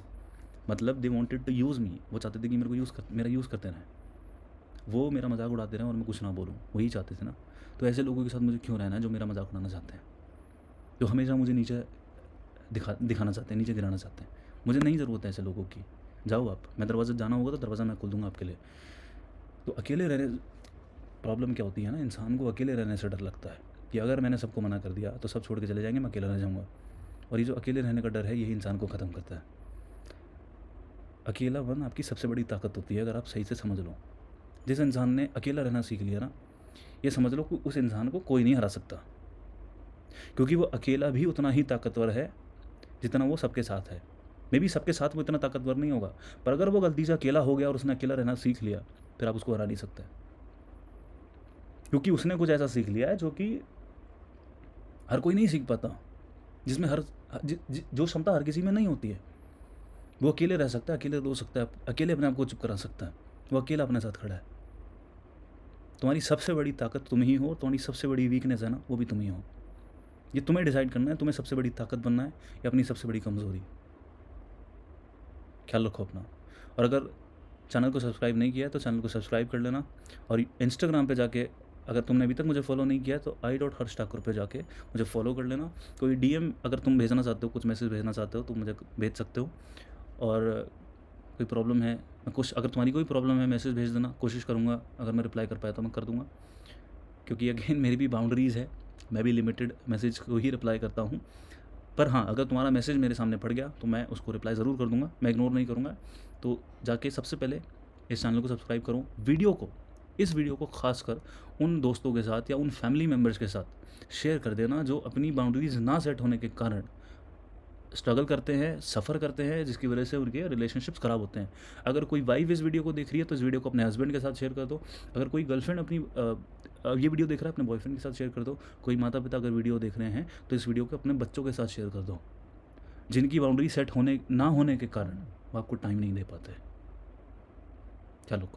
मतलब दे वांटेड टू यूज़ मी। वो चाहते थे कि मेरे को मेरा यूज़ करते रहें, वो मेरा मजाक उड़ाते रहें और मैं कुछ ना बोलूँ, वही चाहते थे ना। तो ऐसे लोगों के साथ मुझे क्यों रहना है जो मेरा मजाक उड़ाना चाहते हैं, जो हमेशा मुझे नीचे दिखाना चाहते हैं, नीचे गिराना चाहते हैं। मुझे नहीं ज़रूरत है ऐसे लोगों की। जाओ आप, मैं दरवाज़ा जाना होगा तो दरवाज़ा मैं खोल दूँगा आपके लिए। तो अकेले रहने, प्रॉब्लम क्या होती है ना, इंसान को अकेले रहने से डर लगता है कि अगर मैंने सबको मना कर दिया तो सब छोड़ के चले जाएंगे, मैं अकेला रह जाऊँगा। और ये जो अकेले रहने का डर है, यही इंसान को ख़त्म करता है। अकेलापन आपकी सबसे बड़ी ताकत होती है, अगर आप सही से समझ लो। जिस इंसान ने अकेला रहना सीख लिया ना, ये समझ लो कि उस इंसान को कोई नहीं हरा सकता, क्योंकि वो अकेला भी उतना ही ताकतवर है जितना वो सबके साथ है। मे बी सबके साथ वो इतना ताकतवर नहीं होगा, पर अगर वो गलती से अकेला हो गया और उसने अकेला रहना सीख लिया, फिर आप उसको हरा नहीं सकते, क्योंकि उसने कुछ ऐसा सीख लिया है जो कि हर कोई नहीं सीख पाता, जिसमें जो क्षमता हर किसी में नहीं होती है। वो अकेले रह सकता है, अकेले रो सकता है, अकेले अपने आप को चुप करा सकता है, वो अकेला अपने साथ खड़ा है। तुम्हारी सबसे बड़ी ताकत तुम ही हो, तुम्हारी सबसे बड़ी वीकनेस है ना, वो भी तुम ही हो। ये तुम्हें डिसाइड करना है, तुम्हें सबसे बड़ी ताकत बनना है या अपनी सबसे बड़ी कमज़ोरी। ख्याल रखो अपना। और अगर चैनल को सब्सक्राइब नहीं किया है तो चैनल को सब्सक्राइब कर लेना, और इंस्टाग्राम पे जाके अगर तुमने अभी तक मुझे फॉलो नहीं किया है तो i.हर्ष ठाकुर पे जाके मुझे फॉलो कर लेना। कोई DM अगर तुम भेजना चाहते हो, कुछ मैसेज भेजना चाहते हो तो मुझे भेज सकते हो। और कोई प्रॉब्लम है, अगर तुम्हारी कोई प्रॉब्लम है मैसेज भेज देना, कोशिश करूँगा, अगर मैं रिप्लाई कर पाया तो मैं कर दूँगा, क्योंकि अगेन मेरी भी बाउंड्रीज़ है, मैं भी लिमिटेड मैसेज को ही रिप्लाई करता हूँ। पर हाँ, अगर तुम्हारा मैसेज मेरे सामने पड़ गया तो मैं उसको रिप्लाई ज़रूर कर दूँगा, मैं इग्नोर नहीं करूँगा। तो जाके सबसे पहले इस चैनल को सब्सक्राइब करो, इस वीडियो को खासकर उन दोस्तों के साथ या उन फैमिली मेम्बर्स के साथ शेयर कर देना जो अपनी बाउंड्रीज़ ना सेट होने के कारण स्ट्रगल करते हैं, सफ़र करते हैं, जिसकी वजह से उनके रिलेशनशिप्स ख़राब होते हैं। अगर कोई वाइफ इस वीडियो को देख रही है तो इस वीडियो को अपने हस्बैंड के साथ शेयर कर दो। अगर कोई गर्लफ्रेंड अपनी ये वीडियो देख रहा है, अपने बॉयफ्रेंड के साथ शेयर कर दो। कोई माता पिता अगर वीडियो देख रहे हैं तो इस वीडियो को अपने बच्चों के साथ शेयर कर दो, जिनकी बाउंड्री सेट ना होने के कारण वो आपको टाइम नहीं दे पाते। चलो।